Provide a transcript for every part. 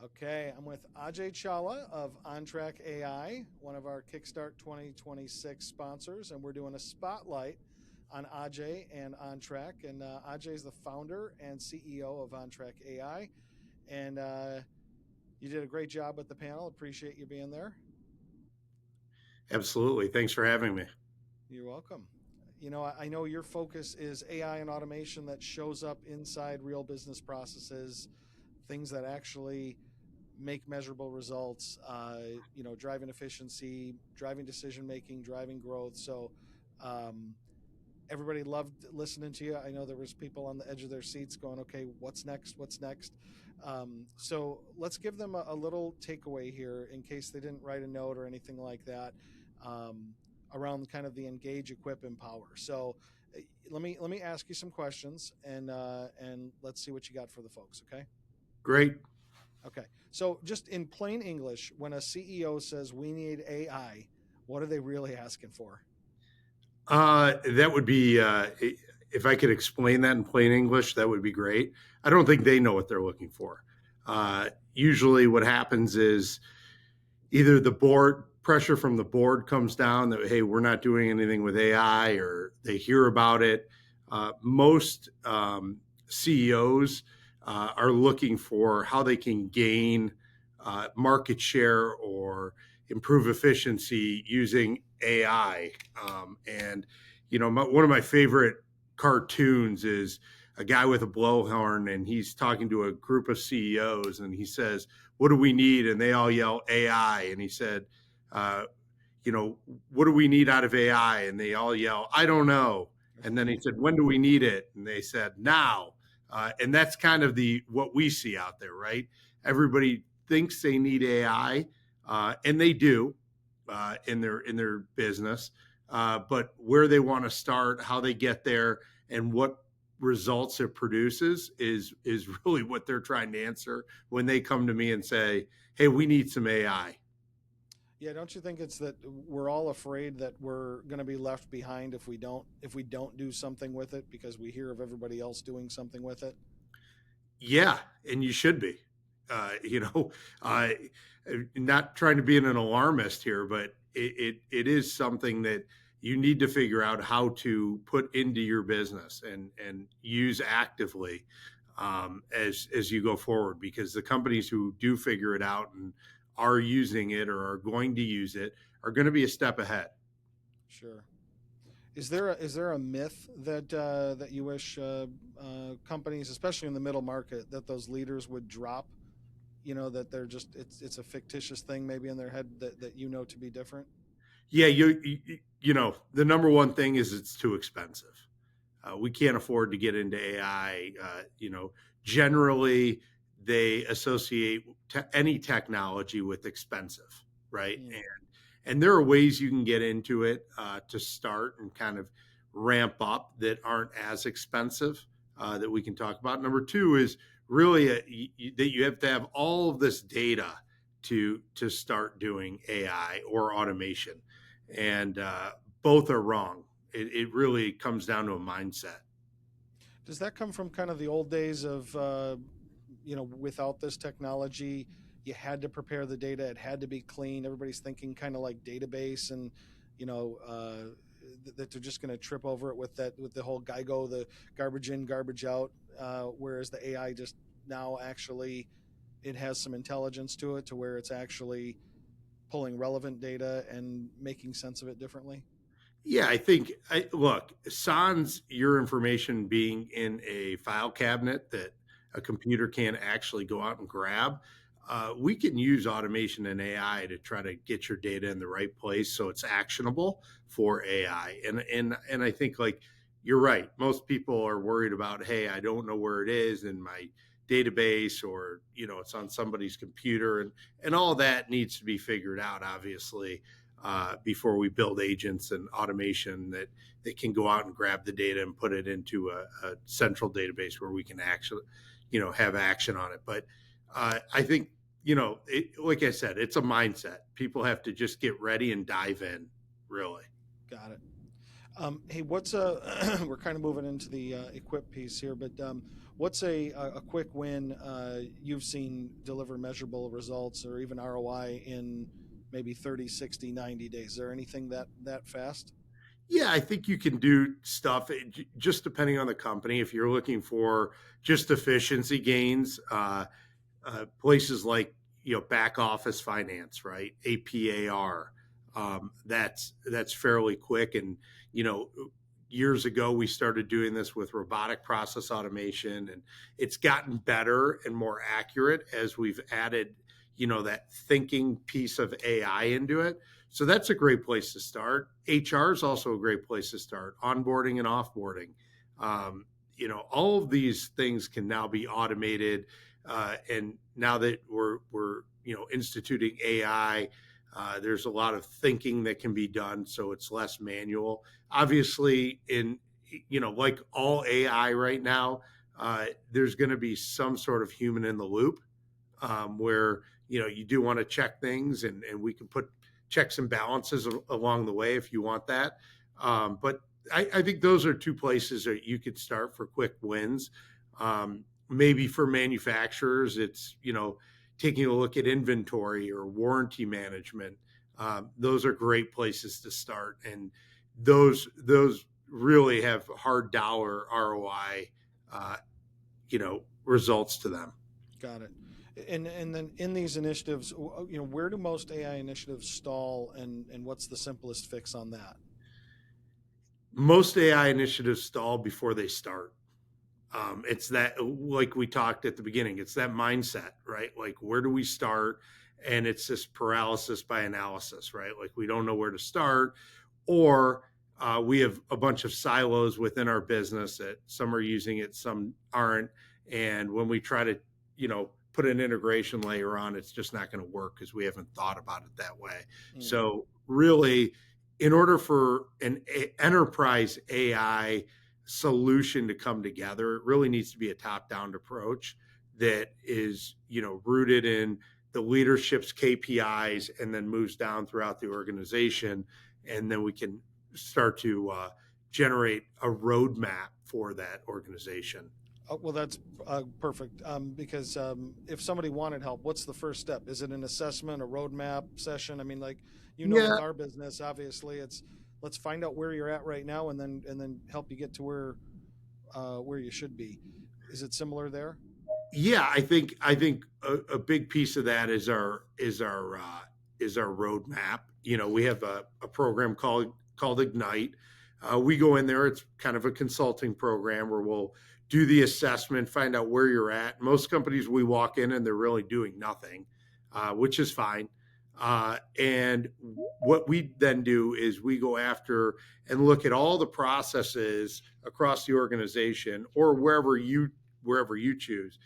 Okay, I'm with Ajay Chawla of OnTrac AI, one of our Kickstart 2026 sponsors, and we're doing a spotlight on Ajay and OnTrac. And Ajay is the founder and CEO of OnTrac AI, and you did a great job with the panel. Appreciate you being there. Absolutely. Thanks for having me. You're welcome. I know your focus is AI and automation that shows up inside real business processes, things that actually make measurable results, driving efficiency, driving decision making, driving growth. So um, everybody loved listening to you. I know there was people on the edge of their seats going, okay, what's next? What's next? So let's give them a little takeaway here in case they didn't write a note or anything like that, um, around kind of the engage, equip, empower. So let me ask you some questions, and let's see what you got for the folks. Okay. Great. Okay. So, just in plain English, when a CEO says we need AI, what are they really asking for? That would be, if I could explain that in plain English, that would be great. I don't think they know what they're looking for. Usually, what happens is either the board pressure from the board comes down that, hey, we're not doing anything with AI, or they hear about it. Most CEOs are looking for how they can gain market share or improve efficiency using AI. One of my favorite cartoons is a guy with a blowhorn, and he's talking to a group of CEOs, and he says, "What do we need?" And they all yell AI. And he said, uh, "What do we need out of AI?" And they all yell, "I don't know." And then he said, "When do we need it?" And they said, "Now." And that's kind of the what we see out there, right? Everybody thinks they need AI, and they do in their business. But where they want to start, how they get there, and what results it produces is really what they're trying to answer when they come to me and say, "Hey, we need some AI." Yeah, don't you think it's that we're all afraid that we're going to be left behind if we don't do something with it because we hear of everybody else doing something with it? Yeah, and you should be. You know, uh, not trying to be an alarmist here, but it is something that you need to figure out how to put into your business and use actively as you go forward. Because the companies who do figure it out and are using it or are going to use it are going to be a step ahead. Sure. Is there a myth that you wish companies, especially in the middle market, that those leaders would drop? That they're just it's a fictitious thing maybe in their head that to be different. Yeah, the number one thing is it's too expensive. We can't afford to get into AI. Generally, they associate any technology with expensive, right? Mm. And there are ways you can get into it to start and kind of ramp up that aren't as expensive that we can talk about. Number two is really that you have to have all of this data to start doing AI or automation, and both are wrong. It really comes down to a mindset. Does that come from kind of the old days of without this technology, you had to prepare the data, it had to be clean, everybody's thinking kind of like database, and you know uh, that they're just going to trip over it with the whole GIGO, the garbage in garbage out, whereas the AI just now actually it has some intelligence to it to where it's actually pulling relevant data and making sense of it differently. Yeah, I think look, sans your information being in a file cabinet that a computer can't actually go out and grab, we can use automation and AI to try to get your data in the right place so it's actionable for AI. And I think, like, you're right. Most people are worried about, hey, I don't know where it is in my database, or it's on somebody's computer, and all that needs to be figured out, obviously, before we build agents and automation that can go out and grab the data and put it into a central database where we can actually, have action on it. But I think, like I said, it's a mindset. People have to just get ready and dive in, really. Got it. Hey, what's we're kind of moving into the equip piece here, but What's a quick win you've seen deliver measurable results or even ROI in maybe 30, 60, 90 days? Is there anything that fast? Yeah, I think you can do stuff just depending on the company. If you're looking for just efficiency gains, places like back office finance, right? APAR, that's fairly quick. And you know, years ago we started doing this with robotic process automation, and it's gotten better and more accurate as we've added that thinking piece of AI into it. So that's a great place to start. HR is also a great place to start. Onboarding and offboarding. All of these things can now be automated, and now that we're instituting AI, there's a lot of thinking that can be done, so it's less manual. Obviously, in like all AI right now, there's going to be some sort of human in the loop, where you do want to check things, and we can put checks and balances along the way if you want that. But I think those are two places that you could start for quick wins. Maybe for manufacturers, it's taking a look at inventory or warranty management. Those are great places to start, and those really have hard dollar ROI, results to them. Got it. And then in these initiatives, where do most AI initiatives stall, and what's the simplest fix on that? Most AI initiatives stall before they start. It's that, like we talked at the beginning, it's that mindset, right? Like, where do we start? And it's this paralysis by analysis, right? Like, we don't know where to start, or we have a bunch of silos within our business that some are using it, some aren't. And when we try to, put an integration layer on, it's just not going to work because we haven't thought about it that way. Mm. So, really, in order for an enterprise AI solution to come together, it really needs to be a top-down approach that is, rooted in the leadership's KPIs and then moves down throughout the organization. And then we can start to generate a roadmap for that organization. Oh, well, that's perfect. Because if somebody wanted help, what's the first step? Is it an assessment, a roadmap session? I mean, like, with Yeah, our business, obviously, it's let's find out where you're at right now, and then help you get to where you should be. Is it similar there? yeah, I think a big piece of that is our roadmap. We have a program called Ignite. We go in there. It's kind of a consulting program where we'll do the assessment, find out where you're at. Most companies, we walk in and they're really doing nothing, which is fine. And what we then do is we go after and look at all the processes across the organization or wherever you choose.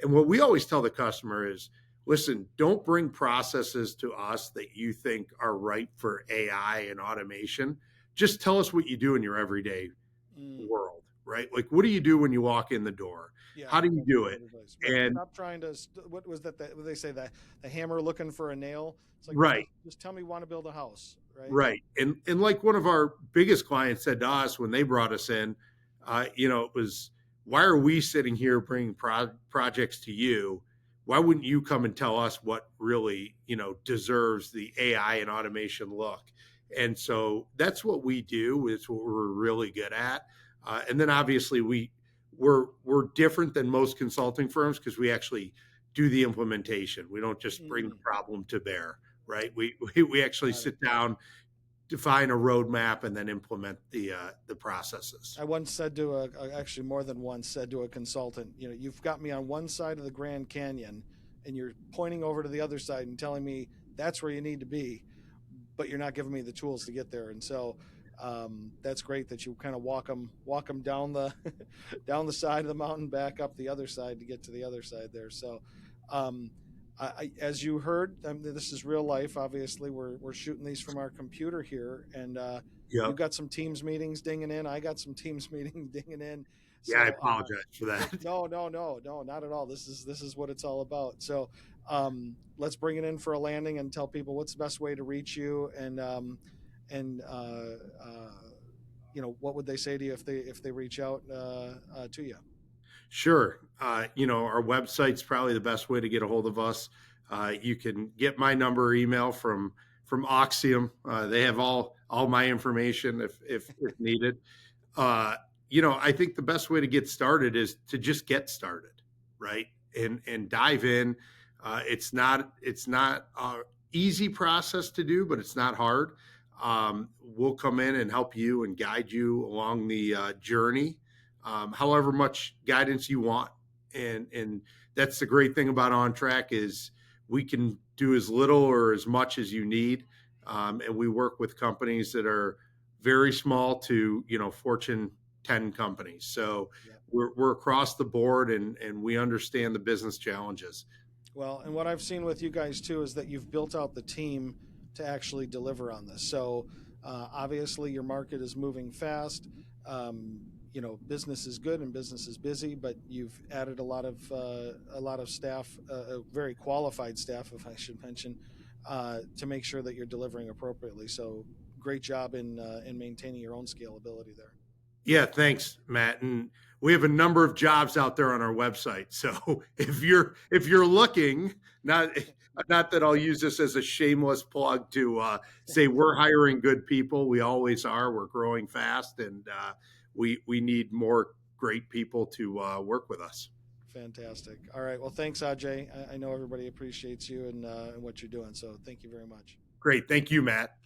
And what we always tell the customer is, listen, don't bring processes to us that you think are right for AI and automation. Just tell us what you do in your everyday Mm. world, right? Like, what do you do when you walk in the door? Yeah, How do you that's do what it? everybody's. Right. And Stop trying to. What was that? What they say, that the hammer looking for a nail. It's like right, just tell me you want to build a house, right? right. And like one of our biggest clients said to us when they brought us in, it was, why are we sitting here bringing projects to you? Why wouldn't you come and tell us what really, deserves the AI and automation look? And so that's what we do. It's what we're really good at. And then obviously we're different than most consulting firms because we actually do the implementation. We don't just bring the Mm. problem to bear, right? We actually Got it. sit down, define a roadmap, and then implement the processes. I once said actually more than once said to a consultant, you've got me on one side of the Grand Canyon, and you're pointing over to the other side and telling me that's where you need to be, but you're not giving me the tools to get there. And so that's great that you kind of walk them down the down the side of the mountain, back up the other side to get to the other side there. So um, as you heard, this is real life. Obviously, we're shooting these from our computer here, and you Yep. got some Teams meetings dinging in. I got some Teams meetings dinging in. Yeah, I So apologize for that. no, no, no, no, not at all. This is what it's all about. So let's bring it in for a landing and tell people what's the best way to reach you, and what would they say to you if they reach out to you? Sure. Our website's probably the best way to get a hold of us. You can get my number or email from Oxium. They have all my information if needed. uh, I think the best way to get started is to just get started, right? And dive in. It's not a easy process to do, but it's not hard. We'll come in and help you and guide you along the journey, however much guidance you want. And that's the great thing about OnTrac is we can do as little or as much as you need, and we work with companies that are very small to Fortune 10 companies. So Yeah. we're across the board, and we understand the business challenges. Well, and what I've seen with you guys too is that you've built out the team to actually deliver on this. So obviously, your market is moving fast. Um, business is good and business is busy, but you've added a lot of staff, a very qualified staff, if I should mention, to make sure that you're delivering appropriately. So great job in maintaining your own scalability there. Yeah, thanks, Matt. And we have a number of jobs out there on our website. So if you're looking, not not that I'll use this as a shameless plug to say we're hiring good people. We always are. We're growing fast, and we need more great people to work with us. Fantastic. All right. Well, thanks, Ajay. I know everybody appreciates you and what you're doing. So thank you very much. Great. Thank you, Matt.